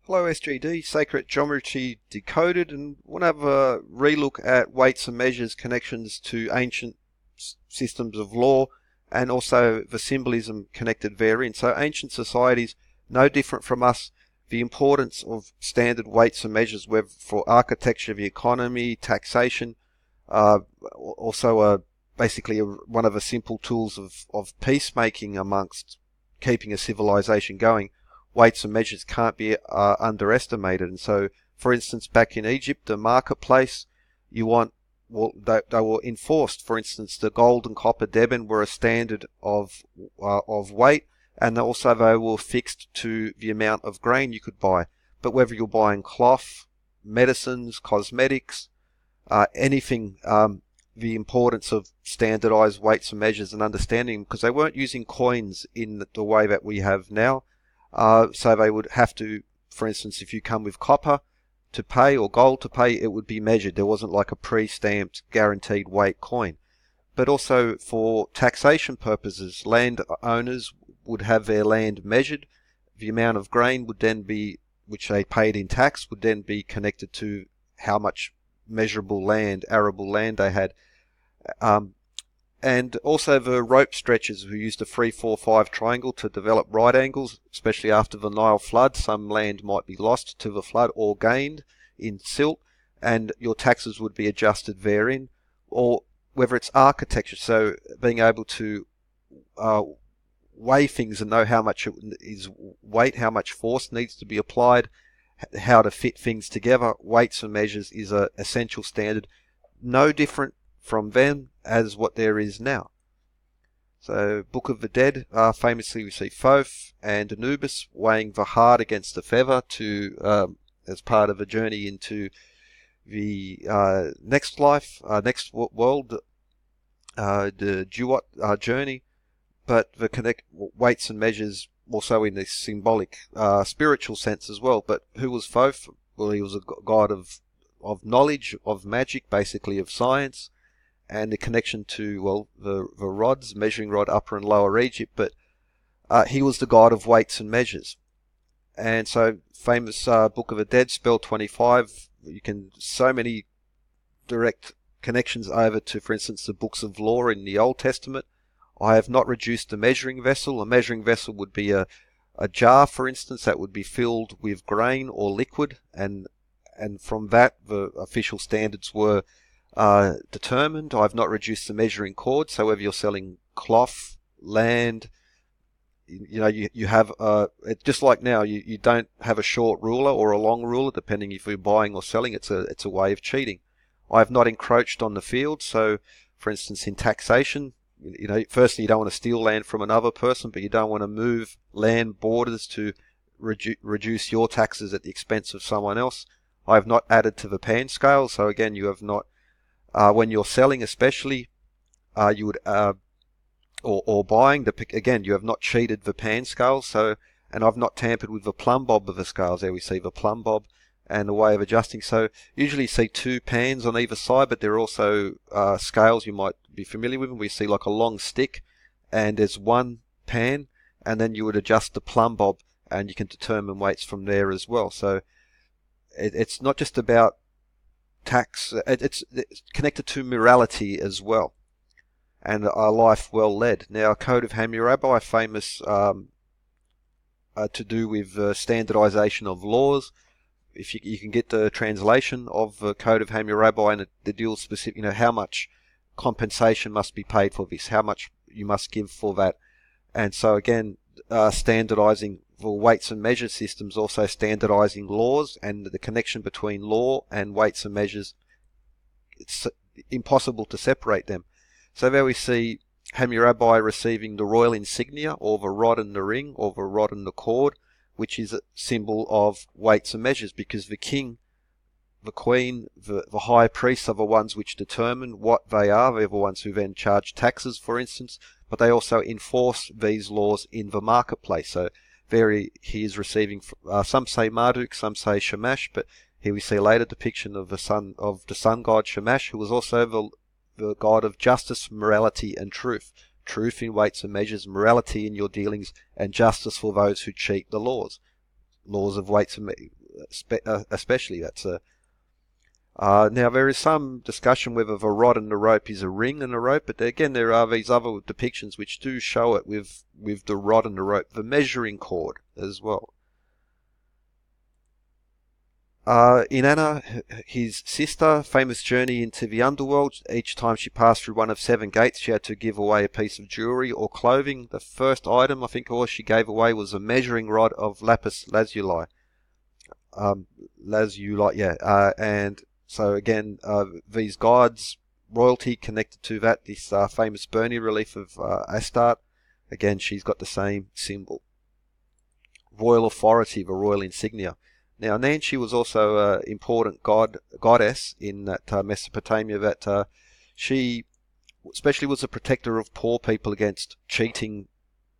Hello SGD, Sacred Geometry Decoded, and we'll have a relook at weights and measures connections to ancient systems of law and also the symbolism connected therein. So ancient societies, no different from us, the importance of standard weights and measures, whether for architecture, the economy, taxation, also basically one of the simple tools of peacemaking amongst keeping a civilization going. Weights and measures can't be underestimated. And so, for instance, back in Egypt, the marketplace, they were enforced. For instance, the gold and copper deben were a standard of weight, and also they were fixed to the amount of grain you could buy. But whether you're buying cloth, medicines, cosmetics, anything, the importance of standardized weights and measures and understanding, because they weren't using coins in the way that we have now. So they would have to, for instance, if you come with copper to pay or gold to pay, it would be measured. There wasn't like a pre-stamped guaranteed weight coin. But also for taxation purposes, landowners would have their land measured. The amount of grain would then be, which they paid in tax, would then be connected to how much measurable land, arable land they had. And also the rope stretchers who used a 3-4-5 triangle to develop right angles, especially after the Nile flood. Some land might be lost to the flood or gained in silt, and your taxes would be adjusted therein. Or whether it's architecture, so being able to weigh things and know how much it is weight, how much force needs to be applied, how to fit things together. Weights and measures is an essential standard, no different from then as what there is now. So Book of the Dead, famously we see Thoth and Anubis weighing the heart against the feather to as part of a journey into the next life, next world, the Duat journey. But the weights and measures also in the symbolic spiritual sense as well. But who was Thoth? Well, he was a god of knowledge, of magic, basically of science, and the connection to, well, the rods, measuring rod, Upper and Lower Egypt, but he was the god of weights and measures. And so, famous Book of the Dead, spell 25, you can, so many direct connections over to, for instance, the books of law in the Old Testament. I have not reduced a measuring vessel. A measuring vessel would be a jar, for instance, that would be filled with grain or liquid, and from that, the official standards were determined. I've not reduced the measuring cord, so whether you're selling cloth, land, you have just like now, you don't have a short ruler or a long ruler, depending if you're buying or selling. It's a way of cheating. I have not encroached on the field, so for instance in taxation, firstly you don't want to steal land from another person, but you don't want to move land borders to reduce your taxes at the expense of someone else. I have not added to the pan scale, so again you have not. When you're selling, especially, you would, or buying, again, you have not cheated the pan scale. So, and I've not tampered with the plumb bob of the scales. There we see the plumb bob and a way of adjusting. So, usually you see two pans on either side, but there are also scales you might be familiar with. We see like a long stick, and there's one pan, and then you would adjust the plumb bob, and you can determine weights from there as well. So, it's not just about tax, it's connected to morality as well, and a life well led. Now, Code of Hammurabi, famous to do with standardization of laws. If you can get the translation of the Code of Hammurabi, and it deals specific, how much compensation must be paid for this, how much you must give for that. And so again, standardizing for weights and measure systems, also standardizing laws, and the connection between law and weights and measures, it's impossible to separate them. So there we see Hammurabi receiving the royal insignia, or the rod and the ring, or the rod and the cord, which is a symbol of weights and measures, because the king, the queen, the high priests are the ones which determine what they are. They're the ones who then charge taxes, for instance, but they also enforce these laws in the marketplace. So he is receiving, some say Marduk, some say Shamash, but here we see a later depiction of the sun god Shamash, who was also the god of justice, morality, and truth. Truth in weights and measures, morality in your dealings, and justice for those who cheat the laws. Laws of weights and especially. That's a now there is some discussion whether the rod and the rope is a ring and a rope, but again there are these other depictions which do show it with the rod and the rope, the measuring cord as well. Inanna, his sister, famous journey into the underworld. Each time she passed through one of 7 gates, she had to give away a piece of jewelry or clothing. The first item, I think, all she gave away was a measuring rod of lapis lazuli. And so again, these gods, royalty connected to that. This famous Burney relief of Astarte. Again, she's got the same symbol. Royal authority, the royal insignia. Now, Nancy was also an important goddess in that Mesopotamia, that she especially was a protector of poor people against cheating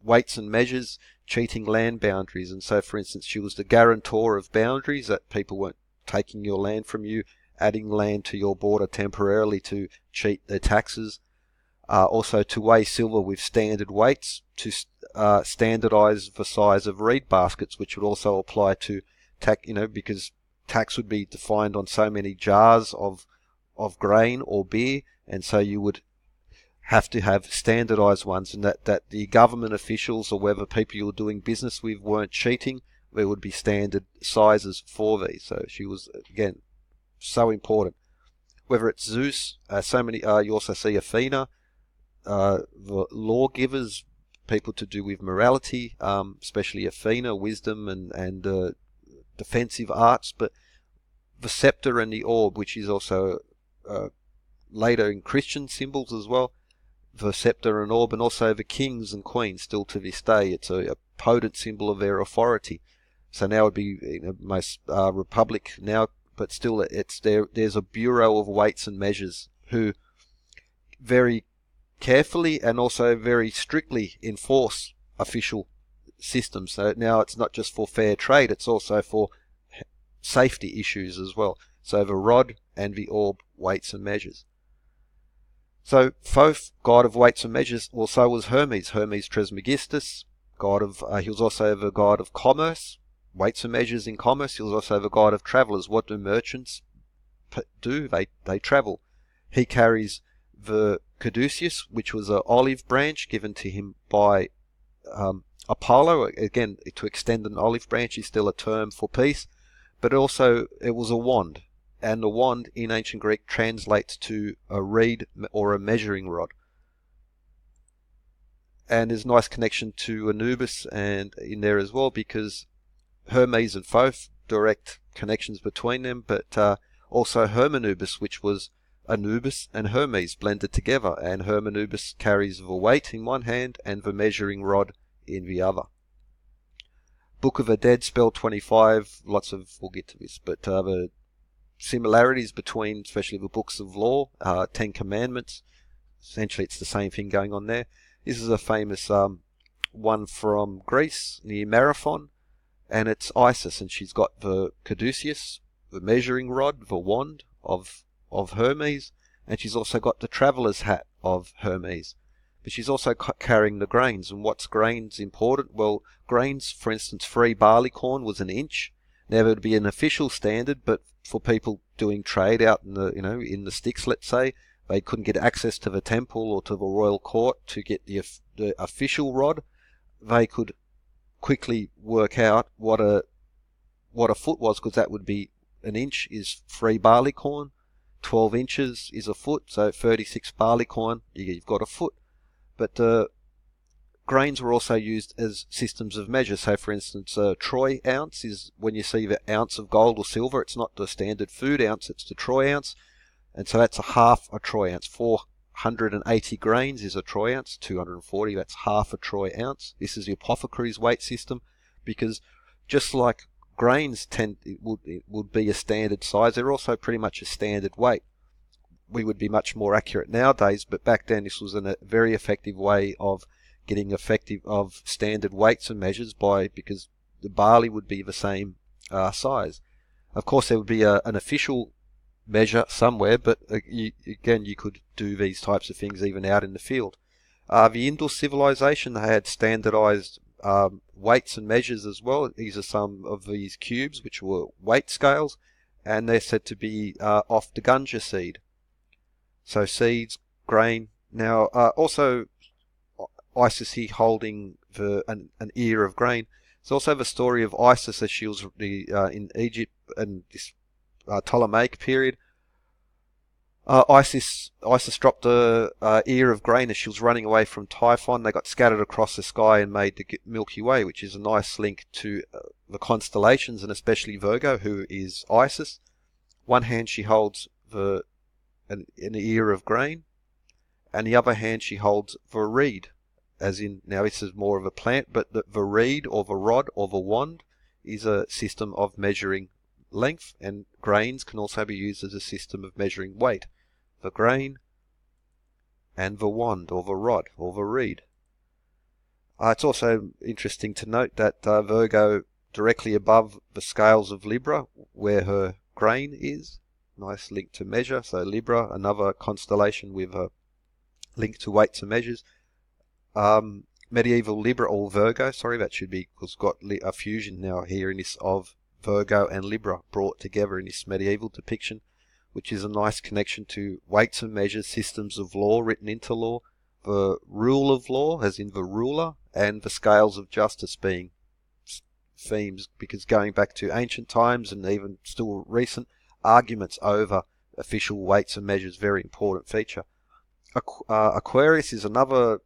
weights and measures, cheating land boundaries. And so, for instance, she was the guarantor of boundaries, that people weren't taking your land from you, adding land to your border temporarily to cheat their taxes. Also to weigh silver with standard weights, to standardize the size of reed baskets, which would also apply to because tax would be defined on so many jars of grain or beer, and so you would have to have standardized ones, and that the government officials or whether people you were doing business with weren't cheating. There would be standard sizes for these. So she was, again, so important. Whether it's Zeus, you also see Athena, the lawgivers, people to do with morality, especially Athena, wisdom and defensive arts, but the scepter and the orb, which is also later in Christian symbols as well, the scepter and orb, and also the kings and queens still to this day. It's a potent symbol of their authority. So now it would be most republic now, but still it's there's a bureau of weights and measures who very carefully and also very strictly enforce official systems. So now it's not just for fair trade, it's also for safety issues as well. So the rod and the orb, weights and measures. So Thoth, god of weights and measures, also was Hermes Trismegistus, he was also the god of commerce, weights and measures in commerce. He was also the god of travelers. What do merchants do? They travel. He carries the caduceus, which was an olive branch given to him by Apollo. Again, to extend an olive branch is still a term for peace, but also it was a wand, and the wand in ancient Greek translates to a reed or a measuring rod. And there's a nice connection to Anubis and in there as well, because Hermes and Thoth, direct connections between them, but also Hermanubis, which was Anubis and Hermes blended together, and Hermanubis carries the weight in one hand and the measuring rod in the other. Book of the Dead, spell 25, we'll get to this, but the similarities between, especially the books of law, 10 Commandments, essentially it's the same thing going on there. This is a famous one from Greece, near Marathon, and it's Isis, and she's got the caduceus, the measuring rod, the wand of Hermes, and she's also got the traveller's hat of Hermes. But she's also carrying the grains. And what's grains important? Well, grains, for instance, 3 barley corn was an inch. Now there would be an official standard, but for people doing trade out in the sticks, let's say, they couldn't get access to the temple or to the royal court to get the official rod. They could quickly work out what a foot was, because that would be, an inch is 3 barley corn, 12 inches is a foot, so 36 barley corn, you've got a foot. But grains were also used as systems of measure. So, for instance, troy ounce is when you see the ounce of gold or silver, it's not the standard food ounce, it's the troy ounce. And so that's a half a troy ounce. 480 grains is a troy ounce, 240, that's half a troy ounce. This is the apothecary's weight system, because just like grains would be a standard size, they're also pretty much a standard weight. We would be much more accurate nowadays, but back then this was a very effective way of getting standard weights and measures because the barley would be the same size. Of course, there would be an official measure somewhere, but you could do these types of things even out in the field. The Indus civilization, they had standardized weights and measures as well. These are some of these cubes which were weight scales, and they're said to be off the Gunja seed. So seeds, grain. Now also Isis here holding an ear of grain. There's also the story of Isis as she was in Egypt in this Ptolemaic period. Isis dropped a ear of grain as she was running away from Typhon. They got scattered across the sky and made the Milky Way, which is a nice link to the constellations, and especially Virgo, who is Isis. One hand she holds an ear of grain, and the other hand she holds the reed, as in, now this is more of a plant, but the reed or the rod or the wand is a system of measuring length, and grains can also be used as a system of measuring weight. The grain and the wand or the rod or the reed. It's also interesting to note that Virgo directly above the scales of Libra, where her grain is, nice link to measure. So Libra, another constellation with a link to weights and measures. Medieval Libra or Virgo, sorry, that should be, because got a fusion now here in this of Virgo and Libra brought together in this medieval depiction, which is a nice connection to weights and measures, systems of law written into law, the rule of law, as in the ruler, and the scales of justice being themes, because going back to ancient times and even still recent, arguments over official weights and measures, very important feature. Aquarius is another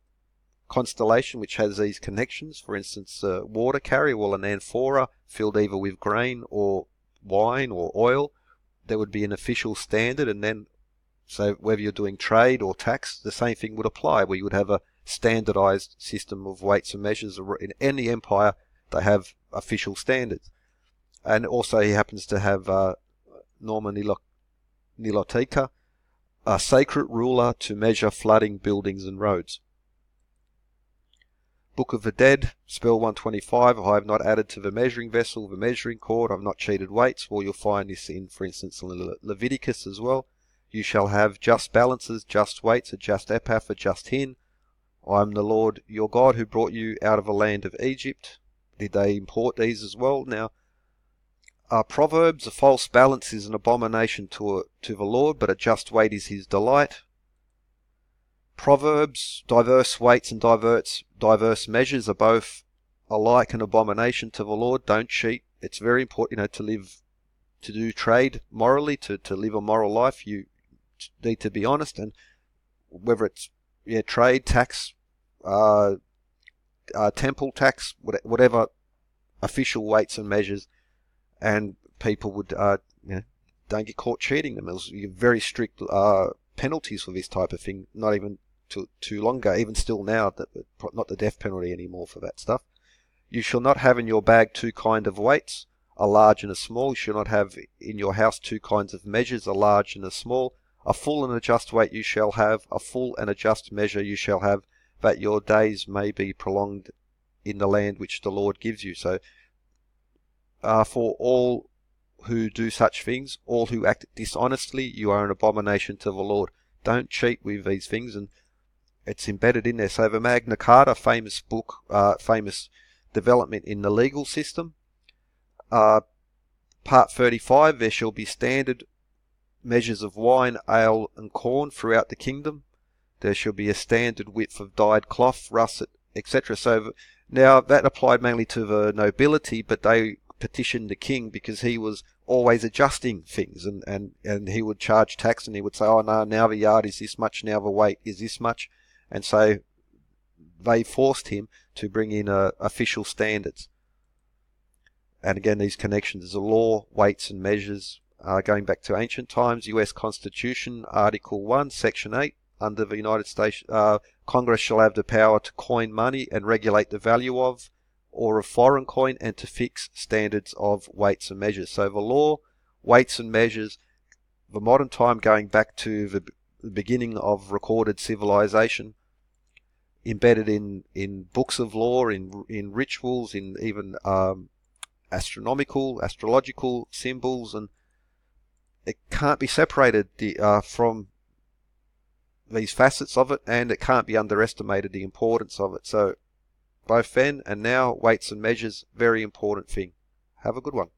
constellation which has these connections. For instance, water carrier, well, an amphora filled either with grain or wine or oil, there would be an official standard, and then, so whether you're doing trade or tax, the same thing would apply, where you would have a standardized system of weights and measures. In any empire, they have official standards. And also he happens to have Norma Nilotica, a sacred ruler to measure flooding, buildings and roads. Book of the Dead, spell 125, I have not added to the measuring vessel, the measuring cord, I have not cheated weights. Well, you'll find this in, for instance, Leviticus as well. You shall have just balances, just weights, a just epaph, a just hin. I am the Lord your God who brought you out of the land of Egypt. Did they import these as well? Now, Proverbs, a false balance is an abomination to the Lord, but a just weight is his delight. Proverbs, diverse weights and diverse measures are both alike an abomination to the Lord. Don't cheat. It's very important, to do trade morally, to live a moral life. You need to be honest, and whether it's trade, tax, temple tax, whatever official weights and measures, and people would don't get caught cheating them. There's very strict penalties for this type of thing. Not even too long ago, even still now, not the death penalty anymore for that stuff. You shall not have in your bag two kind of weights, a large and a small. You shall not have in your house two kinds of measures, a large and a small. A full and a just weight you shall have, a full and a just measure you shall have, that your days may be prolonged in the land which the Lord gives you. So, for all who do such things, all who act dishonestly, you are an abomination to the Lord. Don't cheat with these things, and it's embedded in there. So the Magna Carta, famous book, famous development in the legal system. Part 35, there shall be standard measures of wine, ale and corn throughout the kingdom. There shall be a standard width of dyed cloth, russet, etc. So now that applied mainly to the nobility, but they petitioned the king because he was always adjusting things, and he would charge tax, and he would say, oh no, now the yard is this much, now the weight is this much. And so they forced him to bring in official standards. And again, these connections, there's a law, weights and measures, going back to ancient times. US Constitution, Article 1, Section 8, under the United States, Congress shall have the power to coin money and regulate the value of, or of foreign coin, and to fix standards of weights and measures. So the law, weights and measures, the modern time going back to the beginning of recorded civilization, embedded in books of law, in rituals, in even astrological symbols, and it can't be separated from these facets of it, and it can't be underestimated, the importance of it. So both then and now, weights and measures, very important thing. Have a good one.